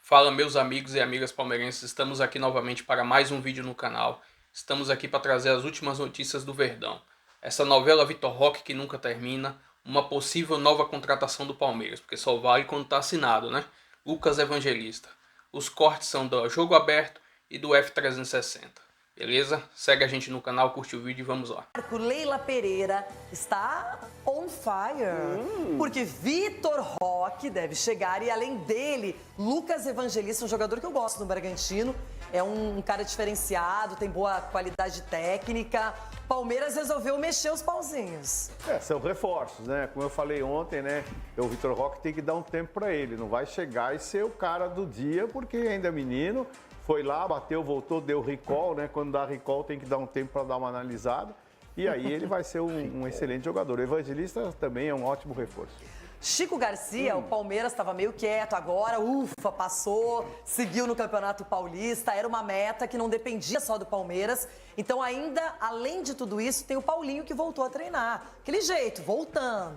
Fala, meus amigos e amigas palmeirenses, estamos aqui novamente para mais um vídeo no canal. Estamos aqui para trazer as últimas notícias do Verdão. Essa novela Vitor Roque que nunca termina, uma possível nova contratação do Palmeiras, porque só vale quando está assinado, né? Lucas Evangelista. Os cortes são do Jogo Aberto e do F360. Beleza? Segue a gente no canal, curte o vídeo e vamos lá. Leila Pereira está on fire, porque Vitor Roque deve chegar e além dele, Lucas Evangelista, um jogador que eu gosto do Bragantino, é um cara diferenciado, tem boa qualidade técnica. Palmeiras resolveu mexer os pauzinhos. São reforços, né? Como eu falei ontem, né? O Vitor Roque tem que dar um tempo para ele, não vai chegar e ser o cara do dia, porque ainda é menino. Foi lá, bateu, voltou, deu recall, né? Quando dá recall tem que dar um tempo para dar uma analisada. E aí ele vai ser um excelente jogador. O Evangelista também é um ótimo reforço. Chico Garcia, o Palmeiras estava meio quieto agora, ufa, passou, seguiu no Campeonato Paulista, era uma meta que não dependia só do Palmeiras. Então ainda, além de tudo isso, tem o Paulinho que voltou a treinar. Aquele jeito, voltando.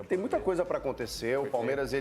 Tem muita coisa para acontecer. O Palmeiras,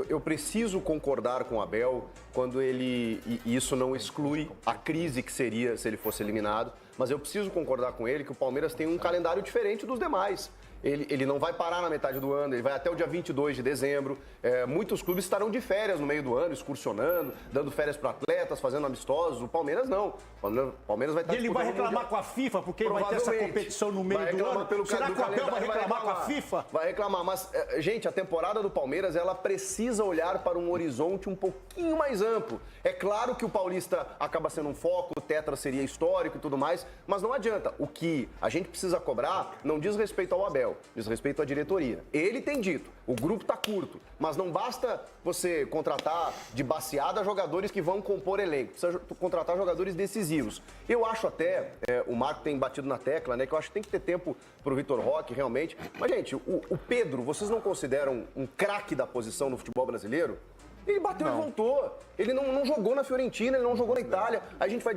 eu preciso concordar com o Abel quando e isso não exclui a crise que seria se ele fosse eliminado, mas eu preciso concordar com ele que o Palmeiras tem um calendário diferente dos demais. Ele não vai parar na metade do ano, ele vai até o dia 22 de dezembro. Muitos clubes estarão de férias no meio do ano, excursionando, dando férias para atletas, fazendo amistosos. O Palmeiras não. O Palmeiras vai estar. E ele vai reclamar com a FIFA porque vai ter essa competição no meio do ano? Será que o Abel vai reclamar com a FIFA? Vai reclamar, mas, gente, a temporada do Palmeiras, ela precisa olhar para um horizonte um pouquinho mais amplo. É claro que o Paulista acaba sendo um foco, o Tetra seria histórico e tudo mais, mas não adianta. O que a gente precisa cobrar não diz respeito ao Abel, diz respeito à diretoria. Ele tem dito, o grupo está curto, mas não basta você contratar de baseada jogadores que vão compor elenco, precisa contratar jogadores decisivos. Eu acho até, o Marco tem batido na tecla, né, que eu acho que tem que ter tempo pro Vitor Roque, realmente. Mas, gente, o Pedro, vocês não consideram um craque da posição no futebol brasileiro? Ele bateu e voltou. Ele não jogou na Fiorentina, ele não jogou na Itália. A gente vai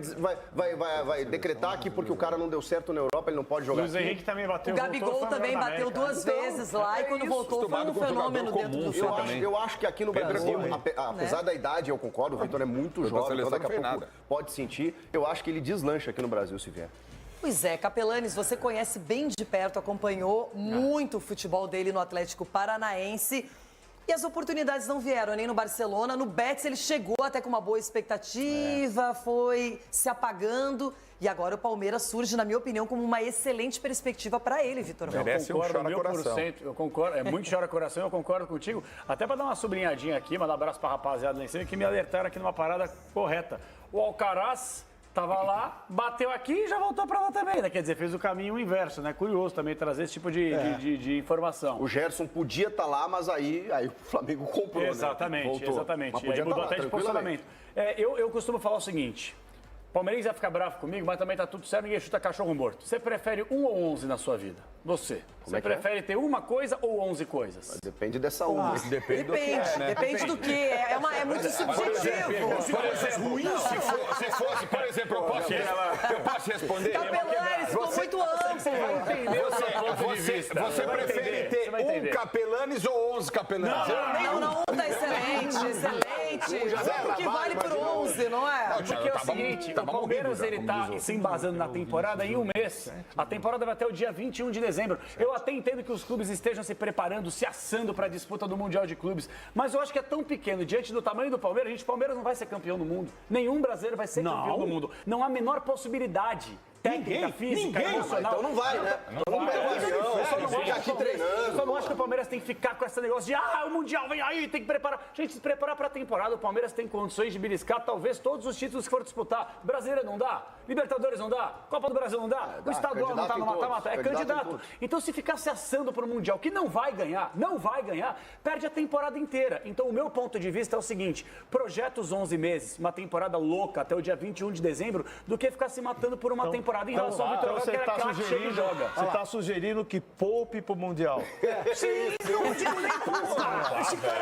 decretar aqui porque o cara não deu certo na Europa, ele não pode jogar. Luiz Henrique também bateu. O Gabigol também bateu duas vezes lá e quando voltou foi um fenômeno dentro do jogo. Eu acho que aqui no Brasil, apesar da idade, eu concordo, o Vitor é muito jovem, então daqui a pouco pode sentir. Eu acho que ele deslancha aqui no Brasil, se vier. Pois é, Capelanes, você conhece bem de perto, acompanhou muito o futebol dele no Atlético Paranaense. E as oportunidades não vieram, nem no Barcelona. No Betis ele chegou até com uma boa expectativa, foi se apagando. E agora o Palmeiras surge, na minha opinião, como uma excelente perspectiva para ele, Vitor Roque. Eu concordo 1000%, eu concordo, é muito chora-coração, eu concordo contigo. Até para dar uma sublinhadinha aqui, mandar um abraço para a rapaziada lá em cima, que me alertaram aqui numa parada correta. O Alcaraz tava lá, bateu aqui e já voltou para lá também, né? Quer dizer, fez o caminho inverso, né? Curioso também trazer esse tipo de informação. O Gerson podia estar lá, mas aí o Flamengo comprou, exatamente, né? Voltou. Exatamente. Mas podia mudou até de posicionamento. Eu costumo falar o seguinte, Palmeirense vai ficar bravo comigo, mas também tá tudo certo, ninguém chuta cachorro morto. Você prefere 1 ou 11 na sua vida? Você prefere ter uma coisa ou 11 coisas? Mas depende dessa uma. Depende do que, né? Depende do que. É muito subjetivo. Por exemplo, se fosse, por exemplo, eu posso responder? Capelanes, ficou muito amplo. Você prefere ter um Capelanes ou 11 Capelanes? Não, tá excelente. O que vale por 11, não é? Porque é o seguinte, o Palmeiras ele tá se embasando na temporada em um mês. A temporada vai até o dia 21 de dezembro. Eu até entendo que os clubes estejam se preparando, se assando para a disputa do Mundial de Clubes, mas eu acho que é tão pequeno, diante do tamanho do Palmeiras, o Palmeiras não vai ser campeão do mundo. Nenhum brasileiro vai ser campeão do mundo. Não há a menor possibilidade. Técnica, física, emocional. Então não vai, né? Não vai. Eu só não acho que o Palmeiras tem que ficar com esse negócio de o Mundial vem aí, tem que preparar. Gente, se preparar para a temporada, o Palmeiras tem condições de beliscar talvez todos os títulos que for disputar. Brasileiro não dá, Libertadores não dá, Copa do Brasil não dá, o estadual não tá no mata-mata, é candidato. Então se ficar se assando para o Mundial, que não vai ganhar, perde a temporada inteira. Então o meu ponto de vista é o seguinte, projeta os 11 meses, uma temporada louca até o dia 21 de dezembro, do que ficar se matando por uma temporada em relação ao Vitor Roque, que era craque, chega e joga. Você está sugerindo que poupe pro Mundial. Sim, eu não digo nem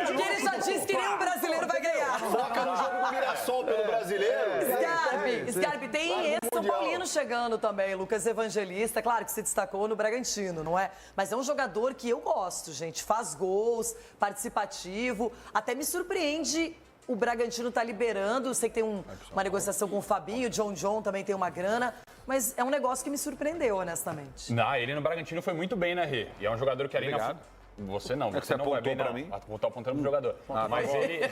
Porque ele já disse que nenhum brasileiro vai ganhar. Foca no jogo do Mirassol pelo brasileiro. Scarpe, tem esse São Paulino chegando também, Lucas Evangelista, claro que se destacou no Bragantino, não é? Mas é um jogador que eu gosto, gente, faz gols, participativo, até me surpreende o Bragantino está liberando. Sei que tem uma negociação com o Fabinho, o John também tem uma grana, mas é um negócio que me surpreendeu, honestamente. Não, ele no Bragantino foi muito bem, né, Rê? E é um jogador que ali Obrigado. Você não, que você não vai bem, apontou não. pra mim? Vou estar apontando pro jogador. Mas ele...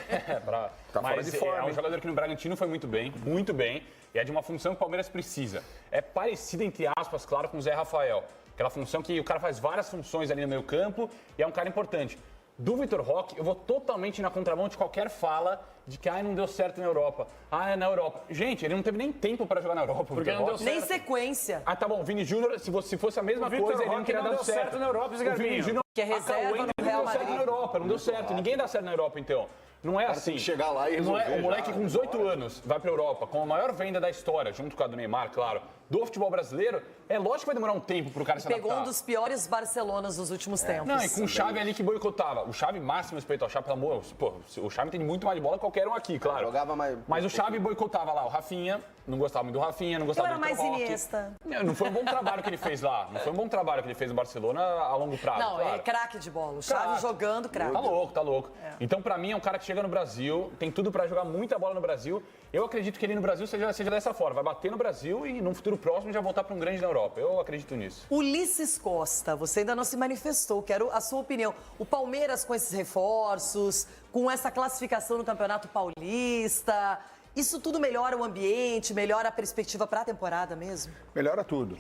Tá fora de forma, é um hein? jogador que no Bragantino foi muito bem, e é de uma função que o Palmeiras precisa. É parecido, entre aspas, claro, com o Zé Rafael. Aquela função que o cara faz várias funções ali no meio campo e é um cara importante. Do Vitor Roque, eu vou totalmente na contramão de qualquer fala de que não deu certo na Europa. É na Europa. Gente, ele não teve nem tempo para jogar na Europa. Porque não deu certo. Nem sequência. Tá bom, Vini Júnior, se fosse a mesma coisa, ele não teria dado certo. Na Europa, esse Garbinho. Júnior, Que é reserva no Real não deu certo Madrid. na Europa, não deu certo. Ninguém dá certo na Europa, então. Não é assim. tem que chegar lá e resolver O moleque já, com 18 anos vai pra Europa, com a maior venda da história, junto com a do Neymar, claro, do futebol brasileiro, é lógico que vai demorar um tempo pro cara se adaptar. Pegou um dos piores Barcelonas dos últimos tempos. Não, e com o Xavi ali que boicotava. O Xavi, máximo respeito ao Xavi, pelo amor, pô, o Xavi tem muito mais de bola que qualquer um aqui, claro. Jogava mais... Mas o Xavi boicotava lá o Rafinha, não gostava muito do Rafinha, não gostava Eu era do Vitor mais Roque. Iniesta. Não foi um bom trabalho que ele fez lá. Não foi um bom trabalho que ele fez no Barcelona a longo prazo, Não, claro. é craque de bola. O Xavi Craque. jogando, craque. Tá louco. Então, pra mim, é um cara que chega no Brasil, tem tudo pra jogar muita bola no Brasil. Eu acredito que ele no Brasil seja dessa forma. Vai bater no Brasil e, num futuro próximo, já voltar pra um grande na Europa. Eu acredito nisso. Ulisses Costa, você ainda não se manifestou. Quero a sua opinião. O Palmeiras com esses reforços, com essa classificação no Campeonato Paulista... Isso tudo melhora o ambiente, melhora a perspectiva para a temporada mesmo? Melhora tudo.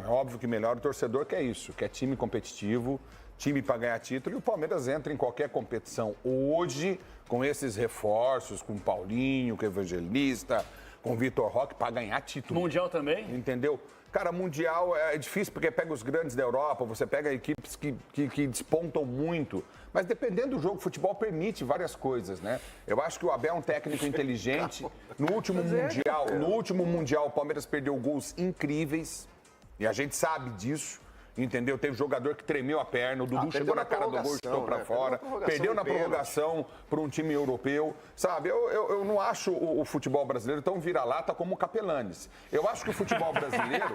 É óbvio que melhora. O torcedor quer isso, quer time competitivo, time para ganhar título. E o Palmeiras entra em qualquer competição hoje com esses reforços, com o Paulinho, com o Evangelista, com o Vitor Roque, para ganhar título. Mundial também? Entendeu? Cara, Mundial é difícil porque pega os grandes da Europa, você pega equipes que despontam muito. Mas dependendo do jogo, o futebol permite várias coisas, né? Eu acho que o Abel é um técnico inteligente. No último Mundial, o Palmeiras perdeu gols incríveis. E a gente sabe disso. Entendeu? Teve jogador que tremeu a perna, o Dudu chegou na cara do gol e chutou pra fora. Perdeu na prorrogação para um time europeu. Sabe, eu não acho o futebol brasileiro tão vira-lata como o Capelanes. Eu acho que o futebol brasileiro...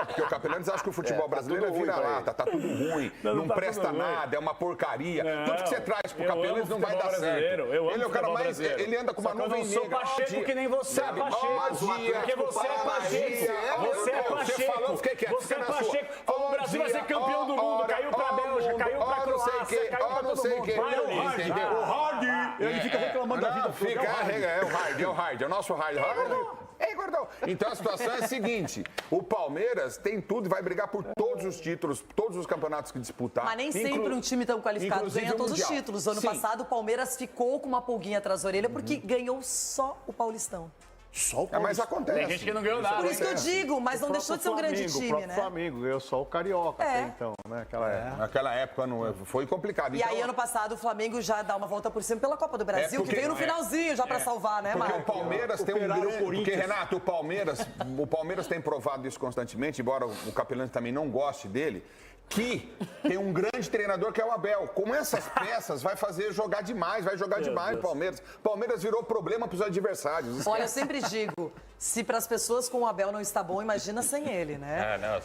porque o Capelanes acha que o futebol brasileiro é vira-lata, tá tudo ruim, não tá presta nada, é uma porcaria. Tudo que você traz pro Capelanes não vai dar certo. Ele é o cara mais... Ele anda com uma nuvem negra. Eu sou Pacheco que nem você, sabe? Porque você é Pacheco. Você é Pacheco. Você falou, fiquei quieto. Você é Pacheco. O Brasil vai ser campeão do mundo. Caiu pra Bélgica, caiu pra Croácia, caiu pra todo mundo. Entendeu? O Hard. Ele fica reclamando da vida. É o Hard, é o nosso Hard. Ei, gordão. Então a situação é a seguinte: o Palmeiras tem tudo e vai brigar por todos os títulos, todos os campeonatos que disputar. Mas nem sempre um time tão qualificado ganha todos os títulos. Ano passado, o Palmeiras ficou com uma pulguinha atrás da orelha porque ganhou só o Paulistão. Só o Paulistão. Mas acontece. Tem gente que não ganhou nada. Por isso que eu digo, mas não deixou de ser um grande O time, próprio né? Flamengo ganhou só o Carioca até então, né? Naquela época não, foi complicado. E aí, ano passado, o Flamengo já dá uma volta por cima pela Copa do Brasil, que veio no finalzinho já pra salvar, né, Porque Marco? o Palmeiras tem um grande... Porque, Renato, o Palmeiras tem provado isso constantemente, embora o Capelani também não goste dele, que tem um grande treinador que é o Abel. Com essas peças, vai fazer jogar demais, vai jogar demais o Palmeiras. Palmeiras virou problema para os adversários. Olha, eu sempre digo, se para as pessoas com o Abel não está bom, imagina sem ele, né?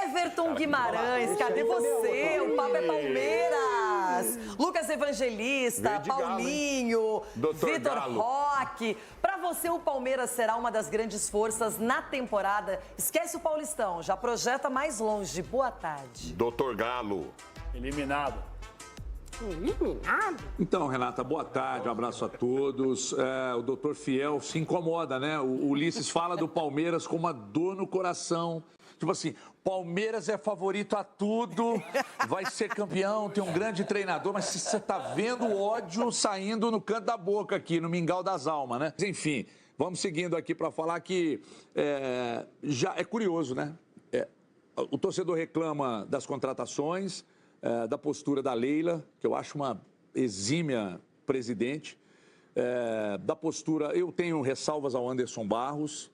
Everton Guimarães, cadê você? O papo é Palmeiras. Lucas Evangelista, Paulinho, Vitor Roque. Para você, o Palmeiras será uma das grandes forças na temporada. Esquece o Paulistão, já projeta mais longe. Boa tarde. Doutor Galo. Eliminado. Então, Renata, boa tarde, um abraço a todos. O doutor Fiel se incomoda, né? O Ulisses fala do Palmeiras com uma dor no coração. Tipo assim, Palmeiras é favorito a tudo, vai ser campeão, tem um grande treinador, mas você tá vendo o ódio saindo no canto da boca aqui, no mingau das almas, né? Enfim, vamos seguindo aqui para falar que já é curioso, né? O torcedor reclama das contratações, da postura da Leila, que eu acho uma exímia presidente, da postura... Eu tenho ressalvas ao Anderson Barros,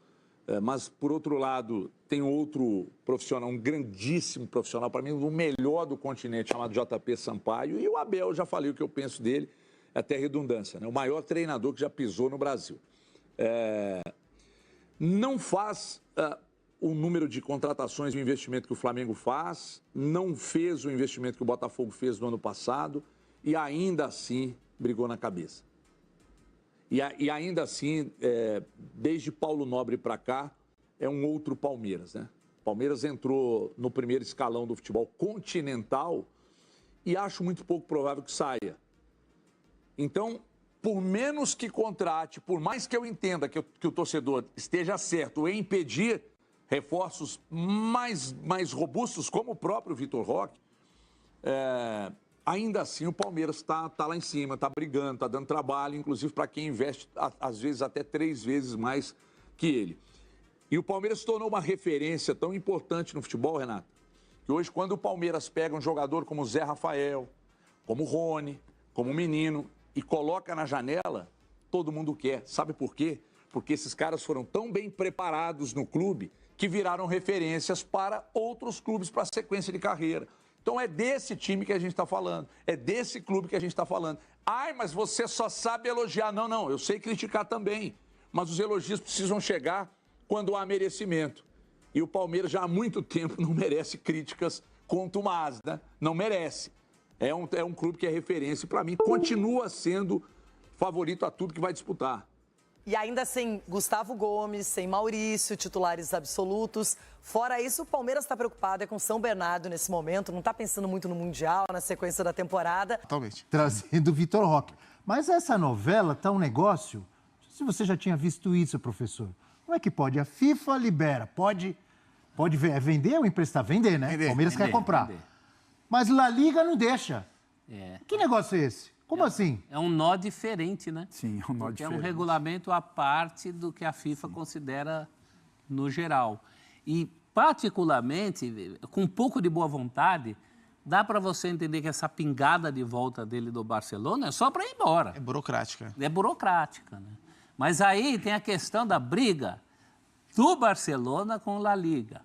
mas, por outro lado, tem outro profissional, um grandíssimo profissional, para mim, o melhor do continente, chamado JP Sampaio, e o Abel, eu já falei o que eu penso dele, é até redundância, né? O maior treinador que já pisou no Brasil. Não faz... o número de contratações e o investimento que o Flamengo faz, não fez o investimento que o Botafogo fez no ano passado e ainda assim brigou na cabeça. E ainda assim, desde Paulo Nobre para cá, é um outro Palmeiras, né? O Palmeiras entrou no primeiro escalão do futebol continental e acho muito pouco provável que saia. Então, por menos que contrate, por mais que eu entenda que o torcedor esteja certo em impedir reforços mais robustos, como o próprio Vitor Roque, ainda assim o Palmeiras está lá em cima, está brigando, está dando trabalho, inclusive para quem investe, às vezes, até 3 vezes mais que ele. E o Palmeiras se tornou uma referência tão importante no futebol, Renato, que hoje, quando o Palmeiras pega um jogador como o Zé Rafael, como o Rony, como o Menino, e coloca na janela, todo mundo quer. Sabe por quê? Porque esses caras foram tão bem preparados no clube que viraram referências para outros clubes para a sequência de carreira. Então é desse time que a gente está falando, é desse clube que a gente está falando. Ai, mas você só sabe elogiar. Não, eu sei criticar também, mas os elogios precisam chegar quando há merecimento. E o Palmeiras já há muito tempo não merece críticas contumazes, né? Não merece. É um clube que é referência e, para mim, continua sendo favorito a tudo que vai disputar. E ainda sem Gustavo Gomes, sem Maurício, titulares absolutos. Fora isso, o Palmeiras está preocupado com São Bernardo nesse momento, não está pensando muito no Mundial, na sequência da temporada. Totalmente. Trazendo o Vitor Roque. Mas essa novela tá um negócio... Não sei se você já tinha visto isso, professor. Como é que pode? A FIFA libera, pode vender ou emprestar? Vender, né? O Palmeiras quer comprar. Vender. Mas La Liga não deixa. Que negócio é esse? Como assim? É um nó diferente, né? Sim, é um nó diferente. É um regulamento à parte do que a FIFA considera no geral. E, particularmente, com um pouco de boa vontade, dá para você entender que essa pingada de volta dele do Barcelona é só para ir embora. É burocrática. É burocrática, né? Mas aí tem a questão da briga do Barcelona com La Liga.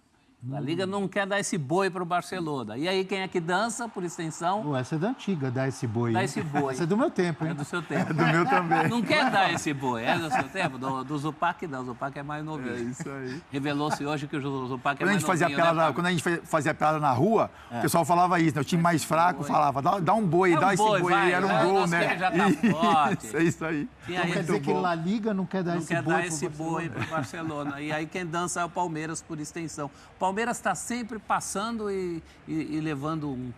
A Liga não quer dar esse boi para o Barcelona. E aí quem é que dança, por extensão? Essa é da antiga, dar esse boi. Dá esse boi. Essa é do meu tempo, hein? É do seu tempo. É do meu também. Não quer dar esse boi, é do seu tempo? Do Zupac não, o Zupac é mais novinho. É isso aí. Revelou-se hoje que o Zupac é quando mais novinho. Quando a gente fazia piada na rua, o pessoal falava isso, né? O time mais fraco falava, dá um boi, dá esse boi aí, era um gol, né? Já tá forte. É isso aí. Então quer dizer que La Liga não quer dar esse boi. Não quer dar esse boi para o Barcelona. E aí quem dança é o Palmeiras, por extensão. O Palmeiras está sempre passando e levando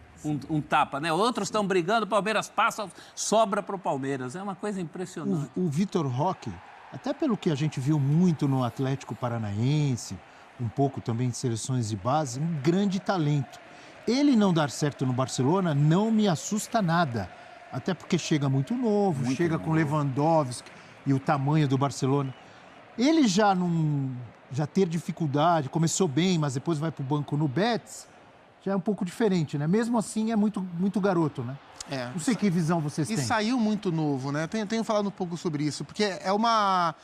um tapa, né? Outros estão brigando, o Palmeiras passa, sobra para o Palmeiras. É uma coisa impressionante. O Vitor Roque, até pelo que a gente viu muito no Atlético Paranaense, um pouco também em seleções de base, um grande talento. Ele não dar certo no Barcelona não me assusta nada. Até porque chega muito novo, chega com Lewandowski e o tamanho do Barcelona. Ele já ter dificuldade, começou bem, mas depois vai para o banco no Betis, já é um pouco diferente, né? Mesmo assim, é muito garoto, né? Não sei que visão vocês têm. E saiu muito novo, né? Tenho falado um pouco sobre isso, porque é uma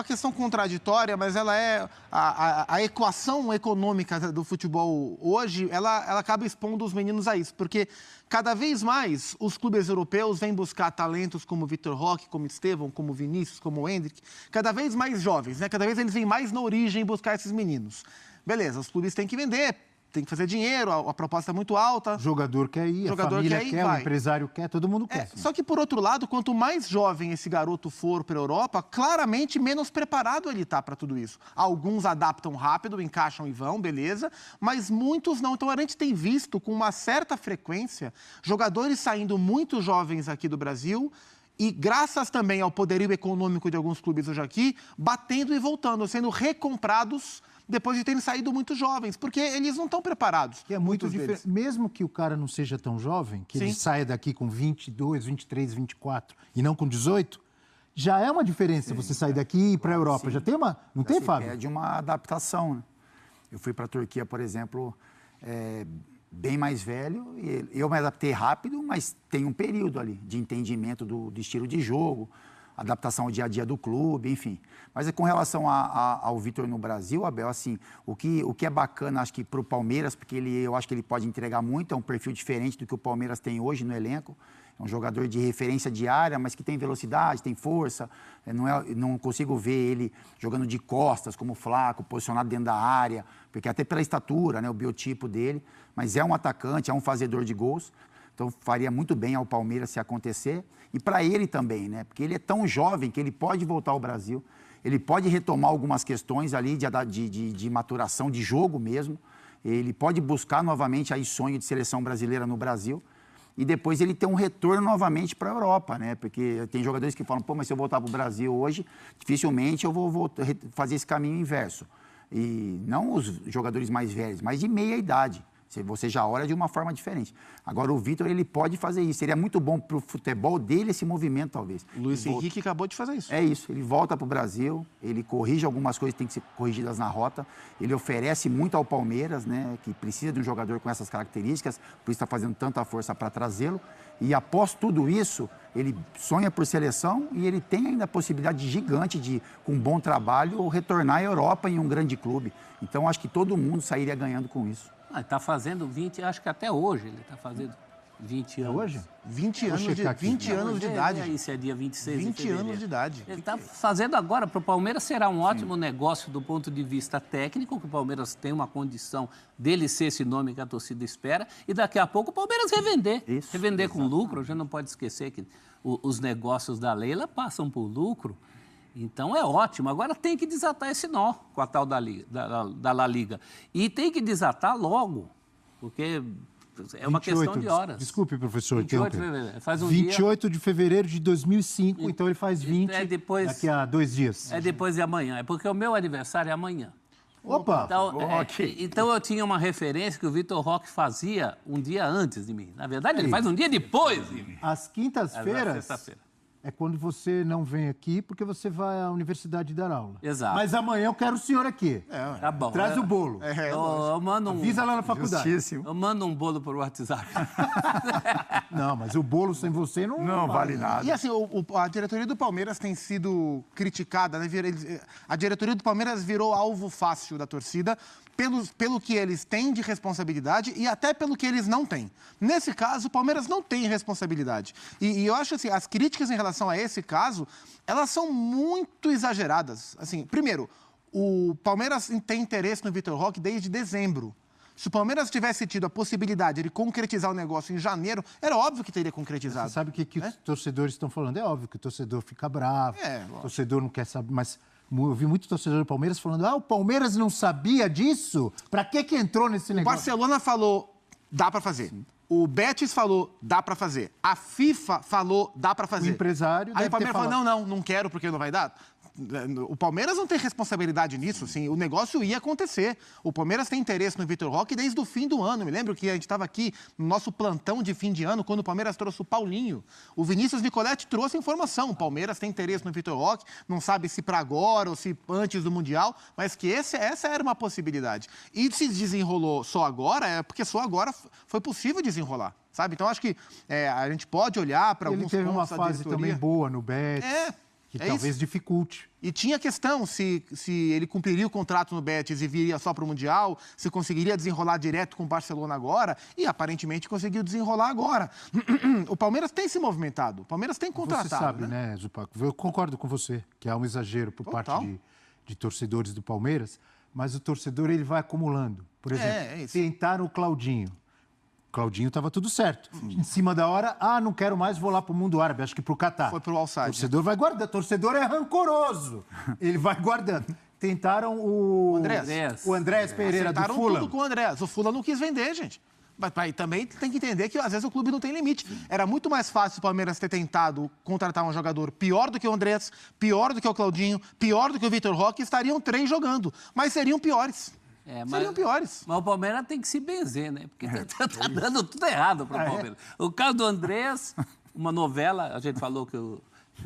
questão contraditória, mas ela é... A equação econômica do futebol hoje, ela acaba expondo os meninos a isso, porque cada vez mais os clubes europeus vêm buscar talentos como Vitor Roque, como Estevão, como Vinícius, como Endrick, cada vez mais jovens, né? Cada vez eles vêm mais na origem buscar esses meninos. Beleza, os clubes têm que vender, tem que fazer dinheiro, a proposta é muito alta. O jogador quer ir, a família quer, o empresário quer, todo mundo quer. Só que, por outro lado, quanto mais jovem esse garoto for para a Europa, claramente menos preparado ele está para tudo isso. Alguns adaptam rápido, encaixam e vão, beleza, mas muitos não. Então, a gente tem visto com uma certa frequência jogadores saindo muito jovens aqui do Brasil e, graças também ao poderio econômico de alguns clubes hoje aqui, batendo e voltando, sendo recomprados depois de terem saído muito jovens, porque eles não estão preparados. E é muito diferente. Mesmo que o cara não seja tão jovem, que ele saia daqui com 22, 23, 24 e não com 18, já é uma diferença você sair daqui e ir para a Europa. Já tem uma... Não tem, Fábio? É de uma adaptação, né? Eu fui para a Turquia, por exemplo, bem mais velho, e eu me adaptei rápido, mas tem um período ali de entendimento do estilo de jogo, adaptação ao dia a dia do clube, enfim. Mas com relação ao Vitor no Brasil, Abel, assim, o que é bacana, acho que para o Palmeiras, porque eu acho que ele pode entregar muito, é um perfil diferente do que o Palmeiras tem hoje no elenco. É um jogador de referência diária, mas que tem velocidade, tem força. Não consigo ver ele jogando de costas, como Flaco, posicionado dentro da área, porque até pela estatura, né, o biotipo dele. Mas é um atacante, é um fazedor de gols. Então, faria muito bem ao Palmeiras se acontecer. E para ele também, né? Porque ele é tão jovem que ele pode voltar ao Brasil. Ele pode retomar algumas questões ali de maturação de jogo mesmo. Ele pode buscar novamente aí sonho de seleção brasileira no Brasil. E depois ele ter um retorno novamente para a Europa, né? Porque tem jogadores que falam, pô, mas se eu voltar para o Brasil hoje, dificilmente eu vou fazer esse caminho inverso. E não os jogadores mais velhos, mas de meia idade. Você já olha de uma forma diferente. Agora, o Vitor, ele pode fazer isso. Seria muito bom para o futebol dele esse movimento, talvez. O Luiz Henrique acabou de fazer isso. É isso. Ele volta para o Brasil, ele corrige algumas coisas que têm que ser corrigidas na rota. Ele oferece muito ao Palmeiras, né, que precisa de um jogador com essas características, por isso está fazendo tanta força para trazê-lo. E após tudo isso, ele sonha por seleção e ele tem ainda a possibilidade gigante de, com um bom trabalho, retornar à Europa em um grande clube. Então, acho que todo mundo sairia ganhando com isso. Ele está fazendo 20, acho que até hoje ele está fazendo 20 anos. Hoje? 20 anos de idade. Aí, se é dia 26 20 de fevereiro. anos de idade. Ele está fazendo agora. Para o Palmeiras será um ótimo negócio do ponto de vista técnico, que o Palmeiras tem uma condição dele ser esse nome que a torcida espera. E daqui a pouco o Palmeiras revender. Isso, revender com lucro. A gente não pode esquecer que os negócios da Leila passam por lucro. Então é ótimo. Agora tem que desatar esse nó com a tal da La Liga. E tem que desatar logo, porque é uma questão de horas. Desculpe, professor. 28 de fevereiro. Faz um 28 de fevereiro de 2005, então ele faz 20 daqui a 2 dias. É depois de amanhã. É porque o meu aniversário é amanhã. Opa! Então eu tinha uma referência que o Vitor Roque fazia um dia antes de mim. Na verdade, ele faz um dia depois de mim. Às quintas-feiras é quando você não vem aqui porque você vai à universidade dar aula. Exato. Mas amanhã eu quero o senhor aqui. Tá bom. Traz o bolo. Eu mando Avisa lá na faculdade. Eu mando um bolo por WhatsApp. Não, mas o bolo sem você não vale nada. E assim, a diretoria do Palmeiras tem sido criticada, né? A diretoria do Palmeiras virou alvo fácil da torcida pelo que eles têm de responsabilidade e até pelo que eles não têm. Nesse caso, o Palmeiras não tem responsabilidade. E eu acho assim, as críticas em relação a esse caso, elas são muito exageradas. Assim, primeiro, o Palmeiras tem interesse no Vitor Roque desde dezembro. Se o Palmeiras tivesse tido a possibilidade de concretizar o negócio em janeiro, era óbvio que teria concretizado. Você sabe o que os torcedores estão falando? É óbvio que o torcedor fica bravo, o torcedor não quer saber, mas eu vi muito torcedor do Palmeiras falando, o Palmeiras não sabia disso? Pra que entrou nesse negócio? O Barcelona falou, dá pra fazer. O Betis falou, dá pra fazer. A FIFA falou, dá pra fazer. O empresário Aí o Palmeiras falou, não quero porque não vai dar. O Palmeiras não tem responsabilidade nisso, assim, o negócio ia acontecer. O Palmeiras tem interesse no Vitor Roque desde o fim do ano. Me lembro que a gente estava aqui no nosso plantão de fim de ano, quando o Palmeiras trouxe o Paulinho. O Vinícius Nicoletti trouxe a informação. O Palmeiras tem interesse no Vitor Roque, não sabe se para agora ou se antes do Mundial, mas que essa era uma possibilidade. E se desenrolou só agora, é porque só agora foi possível desenrolar. Sabe? Então, acho que a gente pode olhar para alguns pontos da diretoria. Ele teve uma fase também boa no Betis. Que talvez dificulte. E tinha questão se ele cumpriria o contrato no Betis e viria só para o Mundial, se conseguiria desenrolar direto com o Barcelona agora, e aparentemente conseguiu desenrolar agora. O Palmeiras tem se movimentado, o Palmeiras tem contratado. Você sabe, né, Zupaco? Eu concordo com você, que há um exagero por parte de torcedores do Palmeiras, mas o torcedor ele vai acumulando. Por exemplo, tentaram o Claudinho. Claudinho estava tudo certo. Em cima da hora, não quero mais, vou lá para o mundo árabe, acho que para o Catar. Foi para o Al-Sadd. O torcedor vai guardando, o torcedor é rancoroso. Ele vai guardando. Tentaram o Andrés Pereira do Fulham. Acertaram tudo com o Andrés. O Fulham não quis vender, gente. Mas também tem que entender que às vezes o clube não tem limite. Era muito mais fácil o Palmeiras ter tentado contratar um jogador pior do que o Andrés, pior do que o Claudinho, pior do que o Vitor Roque, estariam 3 jogando. Mas seriam piores. Seriam piores. Mas o Palmeiras tem que se benzer, né? Porque tá dando tudo errado para o Palmeiras. O caso do Andrés, uma novela, a gente falou que o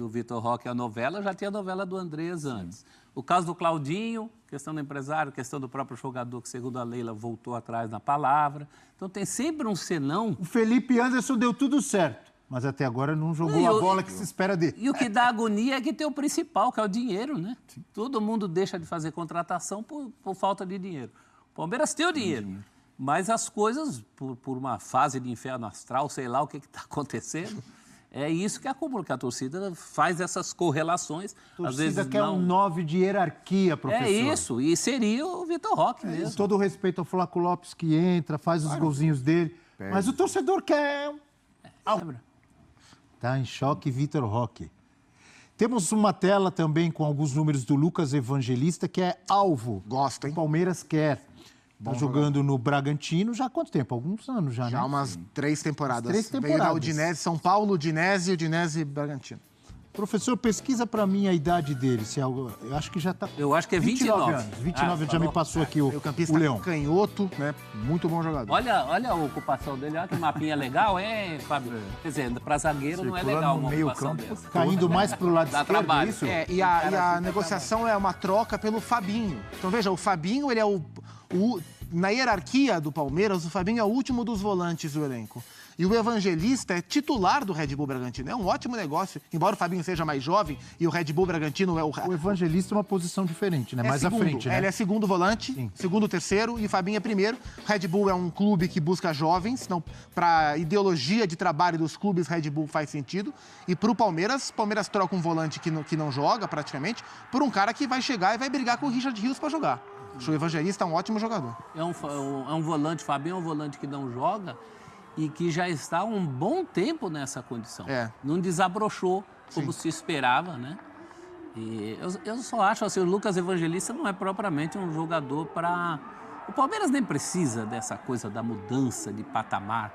Vitor Roque é a novela, já tinha a novela do Andrés antes. O caso do Claudinho, questão do empresário, questão do próprio jogador, que segundo a Leila voltou atrás na palavra. Então tem sempre um senão. O Felipe Anderson deu tudo certo, mas até agora não jogou a bola que se espera dele. E o que dá agonia é que tem o principal, que é o dinheiro, né? Sim. Todo mundo deixa de fazer contratação por falta de dinheiro. O Palmeiras tem o dinheiro, mas as coisas, por uma fase de inferno astral, sei lá o que está acontecendo, é isso que acumula, que a torcida faz essas correlações. A torcida quer um 9 de hierarquia, professor. É isso, e seria o Vitor Roque mesmo. Com todo o respeito ao Flaco Lopes que entra, faz os golzinhos dele, mas o torcedor quer Tá em choque, Vitor Roque. Temos uma tela também com alguns números do Lucas Evangelista, que é alvo. Gosto, hein? O Palmeiras quer. Tá jogando no Bragantino já há quanto tempo? Alguns anos já, né? Já umas 3 temporadas. 3 temporadas. Veio da Udinese, São Paulo, Udinese e Bragantino. Professor, pesquisa para mim a idade dele. Se é algo, eu acho que já tá... Eu acho que é 29 anos. 29 já me passou aqui o campista Leão. Canhoto, né? Muito bom jogador. Olha a ocupação dele, olha que mapinha legal, Fábio? Quer dizer, para zagueiro não é legal uma ocupação dessa. Caindo mais pro lado Dá esquerdo, trabalho. isso? E a negociação é uma troca pelo Fabinho. Então, veja, o Fabinho, ele é na hierarquia do Palmeiras, o Fabinho é o último dos volantes do elenco. E o Evangelista é titular do Red Bull Bragantino. É um ótimo negócio. Embora o Fabinho seja mais jovem e o Red Bull Bragantino é o... O Evangelista é uma posição diferente, né? Mais à frente, né? Ele é segundo volante, segundo terceiro e o Fabinho é primeiro. O Red Bull é um clube que busca jovens, então para a ideologia de trabalho dos clubes, Red Bull faz sentido. E para o Palmeiras troca um volante que não joga praticamente por um cara que vai chegar e vai brigar com o Richard Rios para jogar. O Evangelista é um ótimo jogador. É um volante, Fabinho é um volante que não joga e que já está há um bom tempo nessa condição. Não desabrochou como se esperava, né? E eu só acho assim, o Lucas Evangelista não é propriamente um jogador para... O Palmeiras nem precisa dessa coisa da mudança de patamar,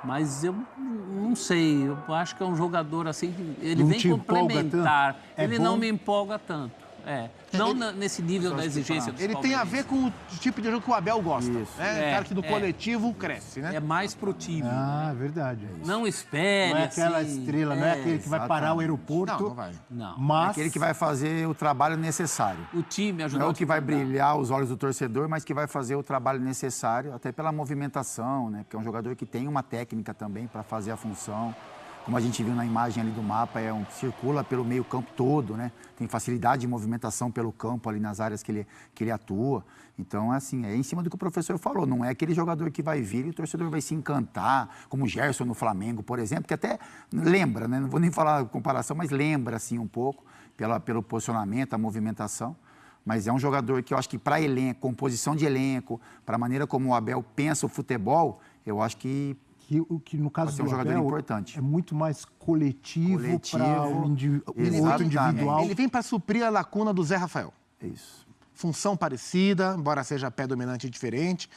mas eu não sei, eu acho que é um jogador assim, ele não vem te complementar, ele bom? não me empolga tanto. Não nesse nível da exigência dos Ele tem a ver com o tipo de jogo que o Abel gosta. Né? O cara que do coletivo cresce, né? É mais pro time. Ah, verdade. Não espere, Não é aquela assim, estrela, não é aquele que vai parar o aeroporto. Não vai. Não. Mas... É aquele que vai fazer o trabalho necessário. O time ajuda. Não é o que vai brilhar os olhos do torcedor, mas que vai fazer o trabalho necessário, até pela movimentação, né? Porque é um jogador que tem uma técnica também para fazer a função. Como a gente viu na imagem ali do mapa, circula pelo meio campo todo, né? Tem facilidade de movimentação pelo campo ali nas áreas que ele atua. Então, assim, é em cima do que o professor falou. Não é aquele jogador que vai vir e o torcedor vai se encantar, como o Gerson no Flamengo, por exemplo, que até lembra, né? Não vou nem falar comparação, mas lembra, assim, um pouco, pelo posicionamento, a movimentação. Mas é um jogador que eu acho que para elenco, composição de elenco, para a maneira como o Abel pensa o futebol, eu acho que que no caso do jogador Abel importante. É muito mais coletivo para o outro individual. Ele vem para suprir a lacuna do Zé Rafael. Isso. Função parecida, embora seja pé dominante diferente.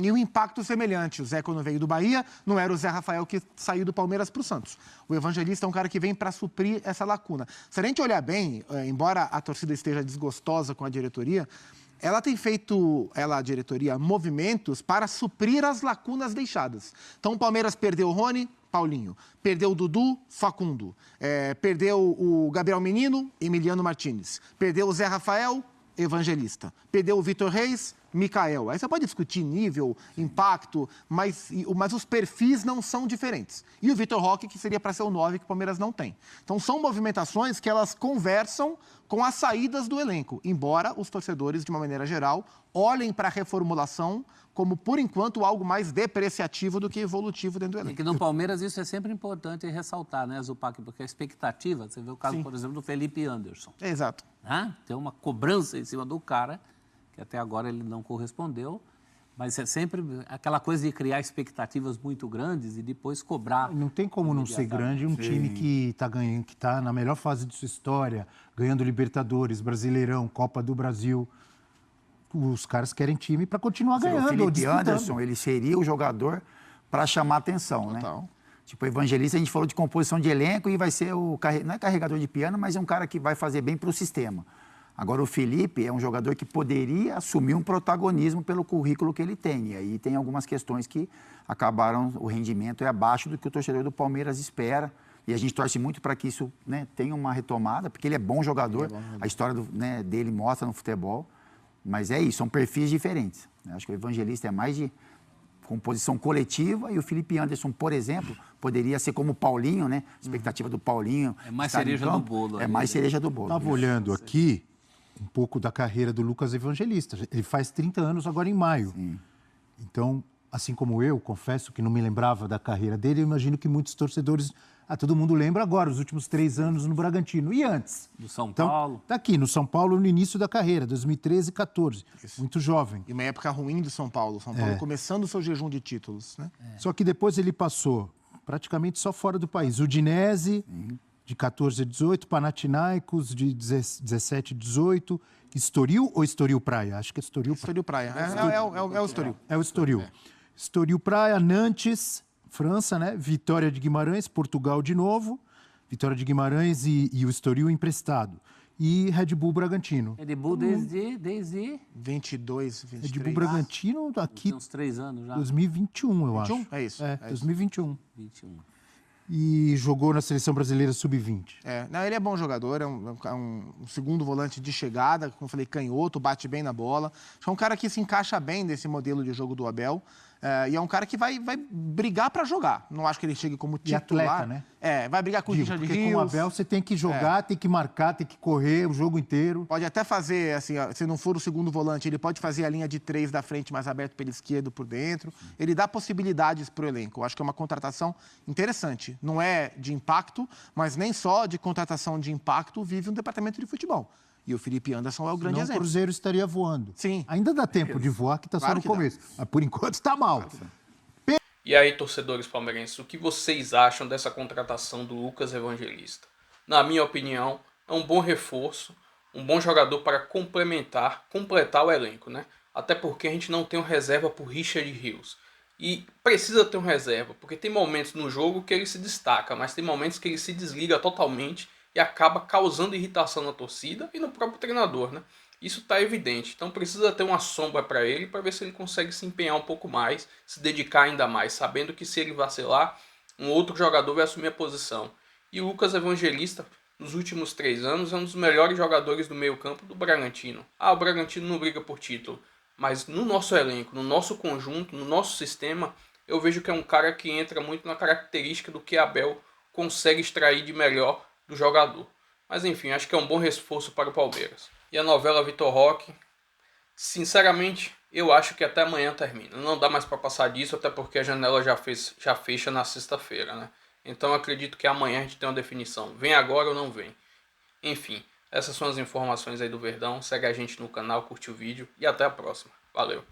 E o impacto semelhante. O Zé, quando veio do Bahia, não era o Zé Rafael que saiu do Palmeiras para o Santos. O Evangelista é um cara que vem para suprir essa lacuna. Se a gente olhar bem, embora a torcida esteja desgostosa com a diretoria, ela tem feito, a diretoria, movimentos para suprir as lacunas deixadas. Então, o Palmeiras perdeu o Rony, Paulinho. Perdeu o Dudu, Facundo. Perdeu o Gabriel Menino, Emiliano Martínez. Perdeu o Zé Rafael, Evangelista. Perdeu o Vitor Reis, Mikael. Aí você pode discutir nível, impacto, mas os perfis não são diferentes. E o Vitor Roque, que seria para ser o 9, que o Palmeiras não tem. Então, são movimentações que elas conversam com as saídas do elenco, embora os torcedores, de uma maneira geral, olhem para a reformulação como, por enquanto, algo mais depreciativo do que evolutivo dentro do elenco. E que no Palmeiras isso é sempre importante ressaltar, né, Zupac? Porque a expectativa, você vê o caso, por exemplo, do Felipe Anderson. Exato. Tem uma cobrança em cima do cara, que até agora ele não correspondeu, mas é sempre aquela coisa de criar expectativas muito grandes e depois cobrar. Não tem como não ser grande um time que está ganhando, que está na melhor fase de sua história, ganhando Libertadores, Brasileirão, Copa do Brasil. Os caras querem time para continuar ganhando. O Felipe Anderson, ele seria o jogador para chamar atenção, né? Tipo, o Evangelista, a gente falou de composição de elenco e vai ser não é carregador de piano, mas é um cara que vai fazer bem para o sistema. Agora, o Felipe é um jogador que poderia assumir um protagonismo pelo currículo que ele tem. E aí tem algumas questões que acabaram, o rendimento é abaixo do que o torcedor do Palmeiras espera. E a gente torce muito para que isso, né, tenha uma retomada, porque ele é bom jogador, a história dele mostra no futebol. Mas é isso, são perfis diferentes. Acho que o Evangelista é mais de composição coletiva e o Felipe Anderson, por exemplo, poderia ser como o Paulinho, né? A expectativa do Paulinho. É mais cereja do bolo. É mais cereja do bolo. Estava olhando aqui um pouco da carreira do Lucas Evangelista. Ele faz 30 anos agora em maio. Sim. Então, assim como eu, confesso que não me lembrava da carreira dele, eu imagino que muitos torcedores... todo mundo lembra agora, os últimos 3 anos no Bragantino. E antes? No São Paulo. Está aqui, no São Paulo, no início da carreira, 2013 e 2014. Muito jovem. E uma época ruim do São Paulo. São Paulo começando o seu jejum de títulos, né? Só que depois ele passou praticamente só fora do país. Udinese, de 14 a 18, Panathinaikos, de 17 a 18, Estoril ou Estoril Praia? Acho que é Estoril Praia. Estoril Praia. É o Estoril. É o Estoril. Estoril Praia, Nantes, França, né? Vitória de Guimarães, Portugal de novo. Vitória de Guimarães e o Estoril emprestado. E Red Bull Bragantino. Red Bull desde 22, 23. Red Bull Bragantino aqui... Tem uns 3 anos já. 2021, eu 21? acho. É isso. É 2021. 21. E jogou na Seleção Brasileira Sub-20. Não, ele é bom jogador, é um segundo volante de chegada, como eu falei, canhoto, bate bem na bola. É um cara que se encaixa bem nesse modelo de jogo do Abel. E é um cara que vai brigar para jogar. Não acho que ele chegue como titular. E atleta, né? Vai brigar com o Richard Rios. Porque com o Abel você tem que jogar, tem que marcar, tem que correr o jogo inteiro. Pode até fazer, assim, se não for o segundo volante, ele pode fazer a linha de 3 da frente mais aberto pelo esquerdo por dentro. Ele dá possibilidades para o elenco. Eu acho que é uma contratação interessante. Não é de impacto, mas nem só de contratação de impacto vive um departamento de futebol. E o Felipe Anderson é o grande exemplo. O Cruzeiro estaria voando. Sim. Ainda dá tempo de voar, que está só no começo. Mas por enquanto está mal. E aí, torcedores palmeirenses, o que vocês acham dessa contratação do Lucas Evangelista? Na minha opinião, é um bom reforço, um bom jogador para completar o elenco, né? Até porque a gente não tem um reserva por Richard Rios. E precisa ter um reserva, porque tem momentos no jogo que ele se destaca, mas tem momentos que ele se desliga totalmente e acaba causando irritação na torcida e no próprio treinador, né? Isso está evidente. Então precisa ter uma sombra para ele, para ver se ele consegue se empenhar um pouco mais, se dedicar ainda mais, sabendo que se ele vacilar, um outro jogador vai assumir a posição. E o Lucas Evangelista, nos últimos 3 anos, é um dos melhores jogadores do meio-campo do Bragantino. O Bragantino não briga por título, mas no nosso elenco, no nosso conjunto, no nosso sistema, eu vejo que é um cara que entra muito na característica do que Abel consegue extrair de melhor do jogador. Mas enfim, acho que é um bom reforço para o Palmeiras. E a novela Vitor Roque, sinceramente, eu acho que até amanhã termina. Não dá mais para passar disso, até porque a janela já fecha na sexta-feira, né? Então acredito que amanhã a gente tem uma definição. Vem agora ou não vem? Enfim, essas são as informações aí do Verdão. Segue a gente no canal, curte o vídeo e até a próxima. Valeu!